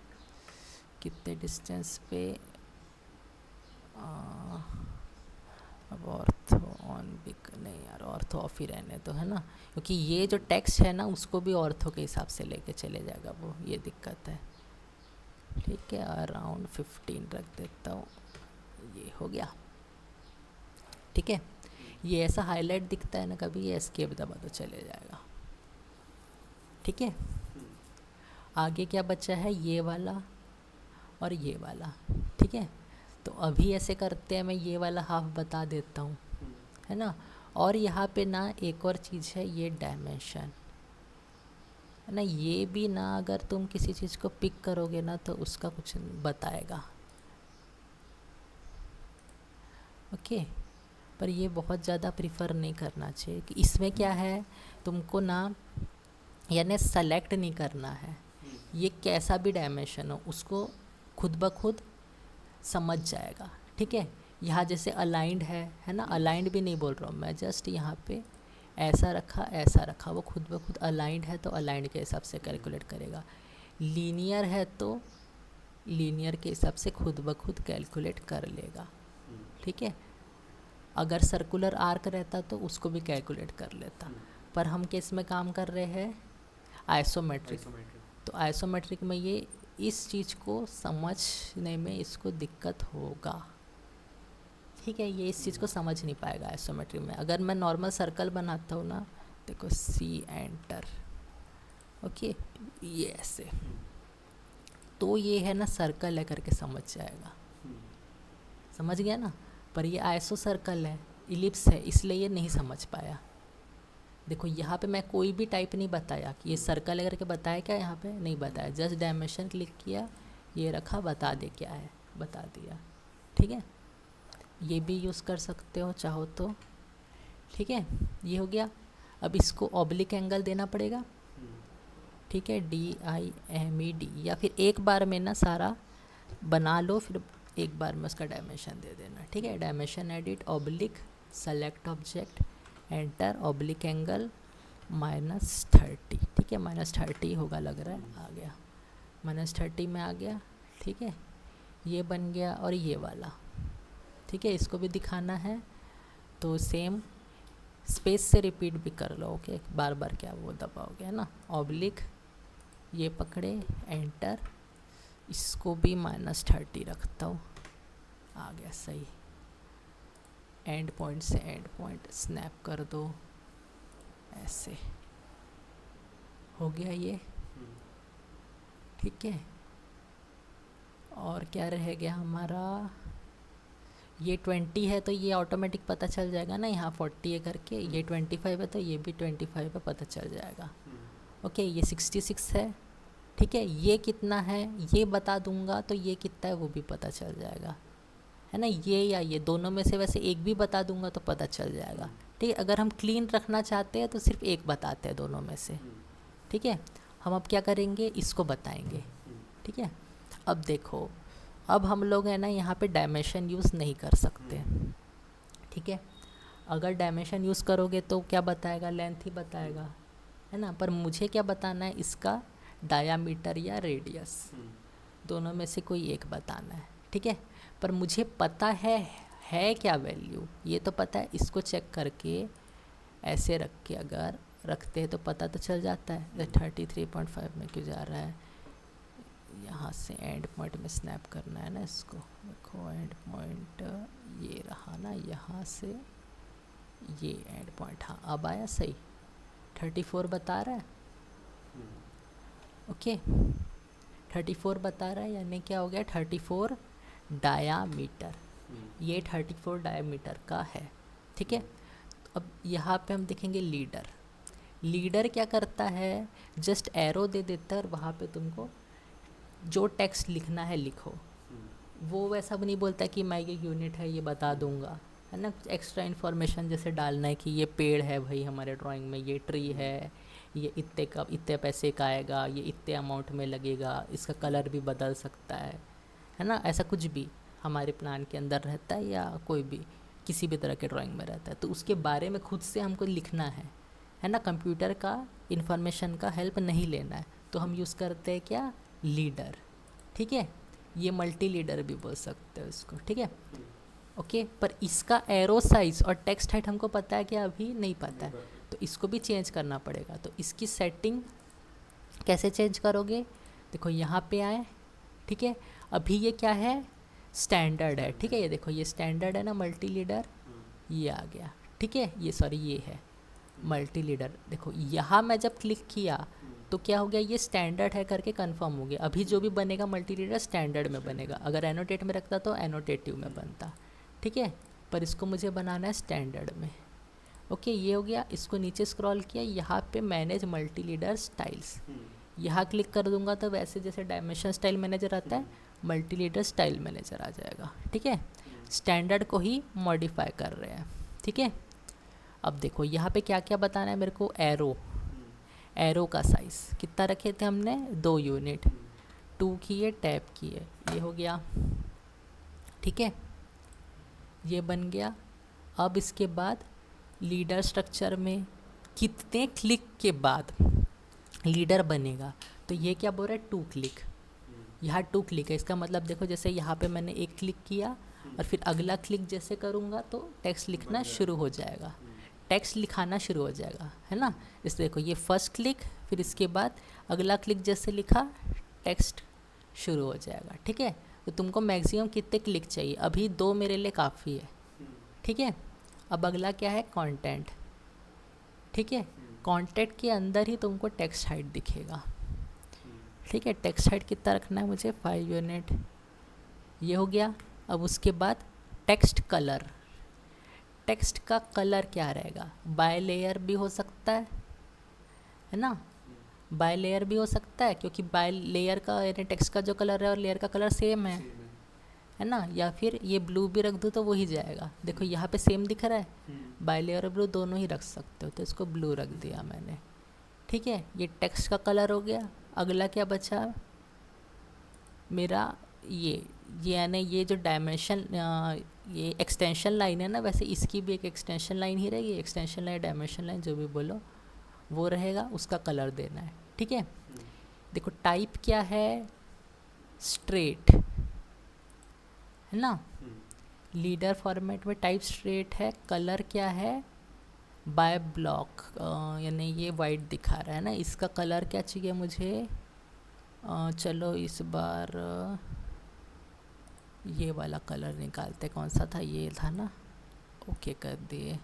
कितने डिस्टेंस पे, अब ऑर्थो ऑन बिक नहीं यार, ऑर्थो ऑफ ही रहने तो, है ना, क्योंकि ये जो टेक्स्ट है ना उसको भी ऑर्थो के हिसाब से लेके चले जाएगा वो, ये दिक्कत है। ठीक है, अराउंड 15 रख देता हूँ, ये हो गया। ठीक है, ये ऐसा हाईलाइट दिखता है ना कभी, ये एस्केप दबा तो चले जाएगा। ठीक है, आगे क्या बचा है, ये वाला और ये वाला। ठीक है, तो अभी ऐसे करते हैं, मैं ये वाला हाफ बता देता हूँ, है ना। और यहाँ पे ना एक और चीज़ है, ये डायमेंशन है ना, ये भी ना अगर तुम किसी चीज़ को पिक करोगे ना तो उसका कुछ बताएगा। ओके, पर ये बहुत ज़्यादा प्रिफर नहीं करना चाहिए कि इसमें क्या है, तुमको ना यानी सेलेक्ट नहीं करना है, ये कैसा भी डायमेंशन हो उसको खुद ब खुद समझ जाएगा। ठीक है, यहाँ जैसे अलाइंड है ना, अलाइंड भी नहीं बोल रहा हूँ मैं, जस्ट यहाँ पे ऐसा रखा, वो खुद ब खुद अलाइंड है तो अलाइंड के हिसाब से कैलकुलेट करेगा। लीनियर है तो लीनियर के हिसाब से खुद ब खुद कैलकुलेट कर लेगा। ठीक है, अगर सर्कुलर आर्क रहता तो उसको भी कैलकुलेट कर लेता, पर हम किस में काम कर रहे हैं, आइसोमेट्रिक। तो आइसोमेट्रिक में ये इस चीज़ को समझने में इसको दिक्कत होगा। ठीक है, ये इस चीज़ को समझ नहीं पाएगा आइसोमेट्रिक में। अगर मैं नॉर्मल सर्कल बनाता हूँ ना, देखो सी एंटर, ओके, ये ऐसे, तो ये है ना सर्कल है करके समझ जाएगा, समझ गया ना। पर ये आइसो सर्कल है, इलिप्स है, इसलिए ये नहीं समझ पाया। देखो यहाँ पे मैं कोई भी टाइप नहीं बताया कि ये सर्कल है करके बताया, क्या यहाँ पे नहीं बताया, जस्ट डायमेंशन क्लिक किया, ये रखा, बता दे क्या है, बता दिया। ठीक है, ये भी यूज़ कर सकते हो चाहो तो। ठीक है, ये हो गया। अब इसको ऑब्लिक एंगल देना पड़ेगा। ठीक है, DIMED, या फिर एक बार में ना सारा बना लो, फिर एक बार में उसका डायमेंशन दे देना। ठीक है, dimension edit, oblique, select object, enter, oblique angle -30। ठीक है, -30 होगा लग रहा है, आ गया, -30 में आ गया। ठीक है, ये बन गया। और ये वाला, ठीक है, इसको भी दिखाना है तो सेम स्पेस से रिपीट भी कर लो। ओके, बार बार क्या वो दबाओगे, है ना, ऑब्लिक, ये पकड़े, एंटर, इसको भी -30 रखता हूँ, आ गया सही। एंड पॉइंट से एंड पॉइंट स्नैप कर दो, ऐसे हो गया ये। ठीक है, और क्या रह गया हमारा, ये 20 है तो ये ऑटोमेटिक पता चल जाएगा ना, यहाँ 40 है करके, ये 25 है तो ये भी 25 पे पता चल जाएगा। ओके, ये 66 है। ठीक है, ये कितना है ये बता दूंगा तो ये कितना है वो भी पता चल जाएगा, है ना, ये या ये दोनों में से वैसे एक भी बता दूंगा तो पता चल जाएगा। ठीक है, अगर हम क्लीन रखना चाहते हैं तो सिर्फ एक बताते हैं दोनों में से। ठीक है, हम अब क्या करेंगे, इसको बताएंगे। ठीक है, अब देखो, अब हम लोग है ना यहाँ पे डायमेंशन यूज़ नहीं कर सकते। ठीक है, अगर डायमेंशन यूज़ करोगे तो क्या बताएगा, लेंथ ही बताएगा, है ना, पर मुझे क्या बताना है, इसका डायामीटर या रेडियस, दोनों में से कोई एक बताना है। ठीक है, पर मुझे पता है क्या वैल्यू, ये तो पता है, इसको चेक करके ऐसे रख के अगर रखते हैं तो पता तो चल जाता है। 33.5 में क्यों जा रहा है, यहाँ से एंड पॉइंट में स्नैप करना है ना इसको, देखो एंड पॉइंट ये रहा ना, यहाँ से ये एंड पॉइंट, हाँ अब आया सही, 34 बता रहा है। ओके, 34 बता रहा है, यानी क्या हो गया, 34 डायामीटर, ये 34 डायामीटर का है। ठीक है, अब यहाँ पे हम देखेंगे लीडर क्या करता है, जस्ट एरो दे देता है और वहाँ पे तुमको जो टेक्स्ट लिखना है लिखो। वो वैसा भी नहीं बोलता कि मैं ये यूनिट है ये बता दूंगा, है ना, कुछ एक्स्ट्रा इन्फॉर्मेशन जैसे डालना है कि ये पेड़ है भाई हमारे ड्राइंग में, ये ट्री है, ये इतने पैसे का आएगा, ये इतने अमाउंट में लगेगा, इसका कलर भी बदल सकता है ना, ऐसा कुछ भी हमारे प्लान के अंदर रहता है या कोई भी किसी भी तरह के ड्राइंग में रहता है, तो उसके बारे में खुद से हमको लिखना है ना। कंप्यूटर का इन्फॉर्मेशन का हेल्प नहीं लेना है, तो हम यूज़ करते हैं क्या, लीडर। ठीक है, ये मल्टी लीडर भी बोल सकते हो इसको। ठीक है, ओके। पर इसका एरो साइज और टेक्स्ट हाइट हमको पता है कि अभी नहीं पता है, तो इसको भी चेंज करना पड़ेगा। तो इसकी सेटिंग कैसे चेंज करोगे, देखो यहाँ पे आए। ठीक है, अभी ये क्या है, स्टैंडर्ड है। ठीक है, ये देखो ये स्टैंडर्ड है ना मल्टी लीडर, ये आ गया। ठीक है, ये सॉरी ये है मल्टी लीडर। देखो यहाँ मैं जब क्लिक किया तो क्या हो गया, ये स्टैंडर्ड है करके कंफर्म हो गया। अभी जो भी बनेगा मल्टी लीडर स्टैंडर्ड में बनेगा, अगर एनोटेट में रखता तो एनोटेटिव में बनता। ठीक है, पर इसको मुझे बनाना है स्टैंडर्ड में। ओके, ये हो गया। इसको नीचे स्क्रॉल किया, यहाँ पे मैनेज मल्टी लीडर स्टाइल्स, यहाँ क्लिक कर दूंगा तो वैसे जैसे डायमेंशन स्टाइल मैनेजर आता है, मल्टी लीडर स्टाइल मैनेजर आ जाएगा। ठीक है, स्टैंडर्ड को ही मॉडिफाई कर रहे हैं। ठीक है, अब देखो यहाँ पे क्या क्या बताना है मेरे को, एरो का साइज़ कितना रखे थे हमने, 2 यूनिट, 2 किए, टैप किए, ये हो गया। ठीक है, ये बन गया। अब इसके बाद लीडर स्ट्रक्चर में कितने क्लिक के बाद लीडर बनेगा, तो ये क्या बोल रहा है, 2 क्लिक। यहाँ 2 क्लिक है, इसका मतलब देखो जैसे यहाँ पे मैंने 1 क्लिक किया और फिर अगला क्लिक जैसे करूँगा तो टेक्स्ट लिखना शुरू हो जाएगा, टेक्स्ट लिखाना शुरू हो जाएगा, है ना। इस देखो ये फर्स्ट क्लिक, फिर इसके बाद अगला क्लिक जैसे लिखा टेक्स्ट शुरू हो जाएगा। ठीक है, तो तुमको मैक्सिमम कितने क्लिक चाहिए, अभी 2 मेरे लिए काफ़ी है। ठीक है, अब अगला क्या है, कंटेंट। ठीक है, कंटेंट के अंदर ही तुमको टेक्स्ट हाइट दिखेगा। ठीक है, टेक्स्ट हाइट कितना रखना है मुझे, 5 यूनिट, ये हो गया। अब उसके बाद टेक्स्ट कलर, टेक्स्ट का कलर क्या रहेगा, बाय लेयर भी हो सकता है ना, बाय लेयर भी हो सकता है, क्योंकि बाय लेयर का यानी टेक्स्ट का जो कलर है और लेयर का कलर सेम है ना। या फिर ये ब्लू भी रख दूँ तो वही जाएगा। देखो यहाँ पे सेम दिख रहा है, बाय लेयर और ब्लू दोनों ही रख सकते हो, तो इसको ब्लू रख दिया मैंने। ठीक है, ये टेक्स्ट का कलर हो गया। अगला क्या बचा मेरा, ये यानी ये जो डायमेंशन, ये एक्सटेंशन लाइन है ना, वैसे इसकी भी एक एक्सटेंशन लाइन ही रहेगी, एक्सटेंशन लाइन डायमेंशन लाइन जो भी बोलो वो रहेगा, उसका कलर देना है। ठीक है, देखो टाइप क्या है, स्ट्रेट है ना, लीडर फॉर्मेट में टाइप स्ट्रेट है। कलर क्या है, बाय ब्लॉक, यानी ये वाइट दिखा रहा है ना, इसका कलर क्या चाहिए मुझे, चलो इस बार ये वाला कलर निकालते, कौन सा था, ये था ना, ओके कर दिए।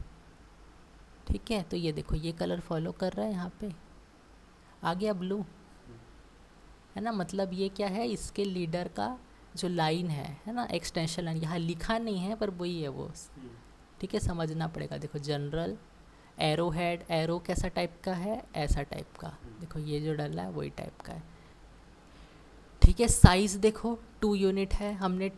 ठीक है, तो ये देखो ये कलर फॉलो कर रहा है, यहाँ पे आ गया ब्लू, है ना। मतलब ये क्या है, इसके लीडर का जो लाइन है ना, एक्सटेंशन लाइन, यहाँ लिखा नहीं है पर वही है वो। ठीक है, समझना पड़ेगा। देखो जनरल, एरो हेड, एरो कैसा टाइप का है, ऐसा टाइप का, देखो ये जो डला है वही टाइप का है। ठीक है, साइज़ देखो 2 यूनिट है, हमने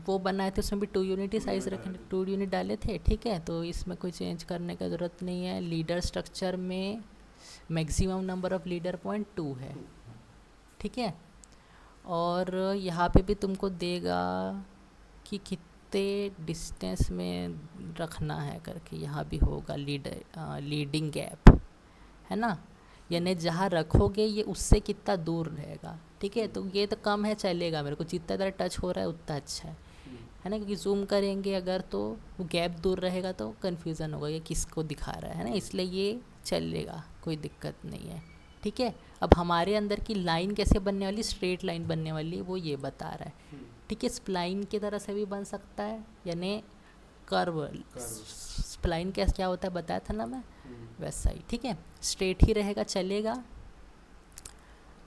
वो बनाए थे उसमें भी 2 यूनिट ही साइज़ रखे, 2 यूनिट डाले थे। ठीक है, तो इसमें कोई चेंज करने का ज़रूरत नहीं है। लीडर स्ट्रक्चर में maximum number of leader point 2 है। ठीक है, और यहाँ पे भी तुमको देगा कि कितने डिस्टेंस में रखना है करके, यहाँ भी होगा लीडिंग गैप, है ना, यानी जहाँ रखोगे ये उससे कितना दूर रहेगा। ठीक है, तो ये तो कम है चलेगा, मेरे को जितना ज़्यादा टच हो रहा है उतना अच्छा है ना, क्योंकि जूम करेंगे अगर तो वो गैप दूर रहेगा तो कन्फ्यूज़न होगा ये किसको दिखा रहा है ना, इसलिए ये चलेगा, कोई दिक्कत नहीं है। ठीक है, अब हमारे अंदर की लाइन कैसे बनने वाली, स्ट्रेट लाइन बनने वाली, वो ये बता रहा है। ठीक है, स्प्लाइन की तरह से भी बन सकता है, यानी कर्व स्प्लाइन क्या होता है बताया था ना मैं, वैसा ही। ठीक है, स्ट्रेट ही रहेगा, चलेगा।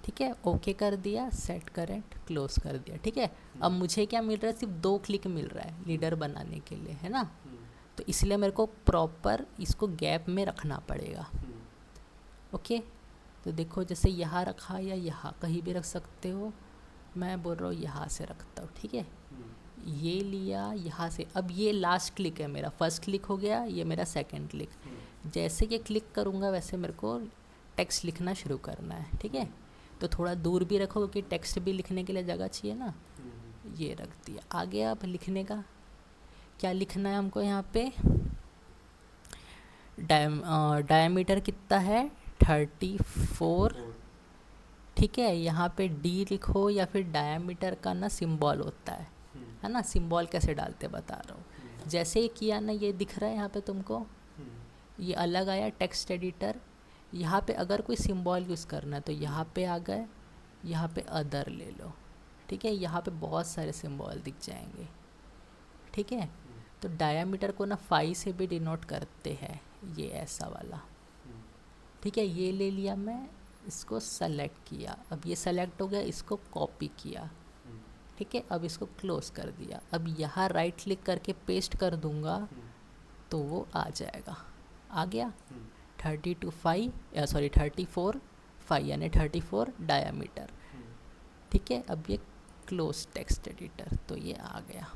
ठीक है, ओके कर दिया, सेट करेंट, क्लोज कर दिया। ठीक है, अब मुझे क्या मिल रहा है, सिर्फ 2 क्लिक मिल रहा है लीडर बनाने के लिए, है ना, तो इसलिए मेरे को प्रॉपर इसको गैप में रखना पड़ेगा। ओके, तो देखो जैसे यहाँ रखा या यहाँ कहीं भी रख सकते हो, मैं बोल रहा हूँ यहाँ से रखता हूँ। ठीक है, ये लिया यहाँ से, अब ये लास्ट क्लिक है मेरा, फर्स्ट क्लिक हो गया, ये मेरा सेकंड क्लिक। जैसे ये क्लिक करूँगा वैसे मेरे को टेक्स्ट लिखना शुरू करना है। ठीक है, तो थोड़ा दूर भी रखो क्योंकि टेक्स्ट भी लिखने के लिए जगह चाहिए ना, ये रख दिया। आगे अब लिखने का क्या लिखना है हमको, यहाँ पे डायमीटर कितना है 34, ठीक है। यहाँ पे डी लिखो या फिर डायमीटर का ना सिंबल होता है ना, सिंबल कैसे डालते बता रहा हूँ। जैसे ही किया ना, ये दिख रहा है यहाँ पे तुमको, ये अलग आया टेक्स्ट एडिटर। यहाँ पे अगर कोई सिंबल यूज़ करना है तो यहाँ पे आ गए, यहाँ पे अदर ले लो, ठीक है। यहाँ पे बहुत सारे सिंबल दिख जाएंगे, ठीक है। तो डायमीटर को ना 5 से भी डिनोट करते हैं, ये ऐसा वाला, ठीक है। ये ले लिया मैं, इसको सेलेक्ट किया, अब ये सेलेक्ट हो गया, इसको कॉपी किया, ठीक है। अब इसको क्लोज कर दिया। अब यहाँ राइट क्लिक करके पेस्ट कर दूंगा तो वो आ जाएगा, आ गया। 34 5 यानी 34 डायमीटर, ठीक है। अब ये क्लोज टेक्स्ट एडिटर, तो ये आ गया,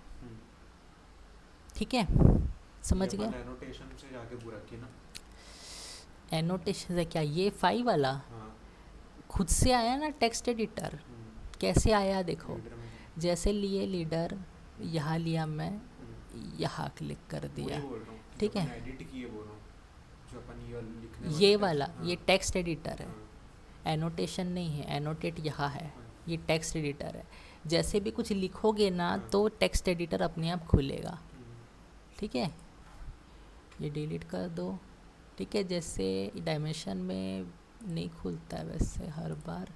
ठीक है। समझ गया। एनोटेशन से जाके पूरा किया ना, एनोटेशन से क्या, ये 5 वाला हाँ, खुद से आया ना टेक्स्ट एडिटर। कैसे आया देखो, लीडर में जैसे लिए लीडर, यहाँ लिया मैं, यहाँ क्लिक कर दिया, वही बोल रहा हूँ, ठीक है। एडिट किए बोल रहा हूँ, जो अपन ये लिखने ये वाला वाला हाँ, ये टेक्स्ट एडिटर है, हाँ, एनोटेशन नहीं है। एनोटेट यहाँ है, हाँ, ये टेक्स्ट एडिटर है। जैसे भी कुछ लिखोगे ना हाँ, तो टेक्स्ट एडिटर अपने आप खुलेगा, ठीक है। ये डिलीट कर दो, ठीक है। जैसे डायमेंशन में नहीं खुलता है वैसे हर बार,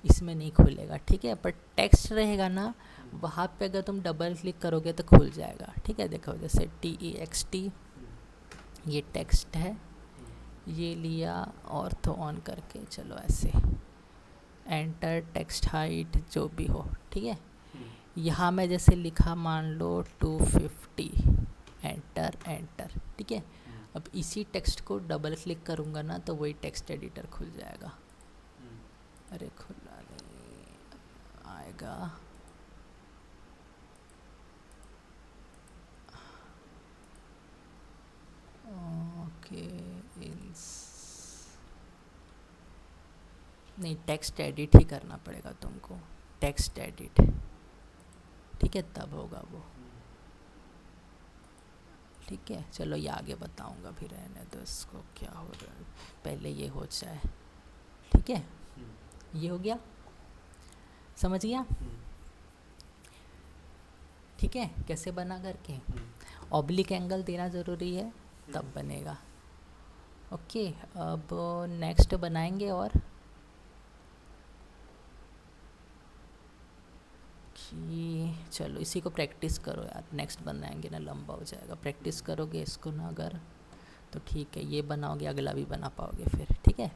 इसमें नहीं खुलेगा, ठीक है। पर टेक्स्ट रहेगा ना, वहाँ पे अगर तुम डबल क्लिक करोगे तो खुल जाएगा, ठीक है। देखो जैसे TEXT, ये टेक्स्ट है, ये लिया और तो ऑन करके चलो ऐसे, एंटर टेक्स्ट हाइट जो भी हो, ठीक है। यहाँ मैं जैसे लिखा मान लो 250, एंटर एंटर, ठीक है। अब इसी टेक्स्ट को डबल क्लिक करूँगा ना तो वही टेक्स्ट एडिटर खुल जाएगा। अरे खुला नहीं आएगा, ओके। नहीं, टेक्स्ट एडिट ही करना पड़ेगा तुमको, टेक्स्ट एडिट, ठीक है, तब होगा वो, ठीक है। चलो ये आगे बताऊंगा, फिर रहने दो इसको, क्या हो रहा है, पहले ये हो जाए, ठीक है। ये हो गया, समझ गया, ठीक है। कैसे बना करके, ऑब्लिक एंगल देना ज़रूरी है तब बनेगा, ओके। अब नेक्स्ट बनाएंगे और कि चलो इसी को प्रैक्टिस करो यार, नेक्स्ट बनाएंगे ना लंबा हो जाएगा। प्रैक्टिस करोगे इसको ना अगर, तो ठीक है, ये बनाओगे अगला भी बना पाओगे फिर, ठीक है।